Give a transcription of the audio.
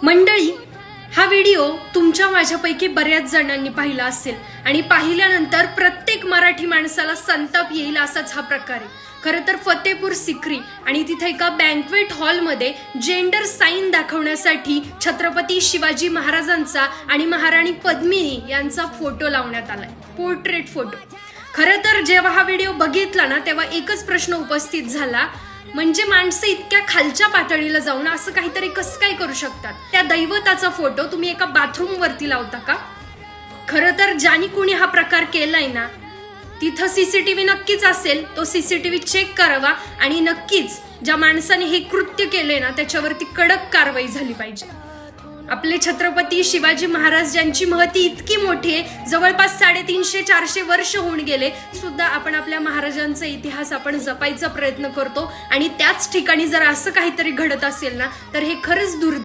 मंडळी, हा व्हिडिओ तुमच्या माझ्यापैकी बऱ्याच जणांनी पाहिला असेल आणि पाहिल्यानंतर प्रत्येक मराठी माणसाला संताप येईल असाच हा प्रकार आहे. खरं तर फतेपूर सिक्री आणि तिथे एका बँक्वेट हॉलमध्ये जेंडर साईन दाखवण्यासाठी छत्रपती शिवाजी महाराजांचा आणि महाराणी पद्मिनी यांचा फोटो लावण्यात आलाय, पोर्ट्रेट फोटो. खरं तर जेव्हा हा व्हिडिओ बघितला ना तेव्हा एकच प्रश्न उपस्थित झाला, म्हणजे माणसं इतक्या खालच्या पातळीला जाऊन असं काहीतरी कसं काय करू शकतात? त्या दैवताचा फोटो तुम्ही एका बाथरूम वरती लावता का? खरं तर ज्यानी कुणी हा प्रकार केलाय ना तिथं सीसीटीव्ही नक्कीच असेल, तो सीसीटीव्ही चेक करावा आणि नक्कीच ज्या माणसाने हे कृत्य केले ना त्याच्यावरती कडक कारवाई झाली पाहिजे. आपले छत्रपती शिवाजी महाराज ज्यांची महती इतकी मोठी आहे, जवळपास 350-400 वर्ष होऊन गेले सुद्धा आपण आपल्या महाराजांचा इतिहास आपण जपायचा प्रयत्न करतो आणि त्याच ठिकाणी जर असं काहीतरी घडत असेल ना तर हे खरंच दुर्दैव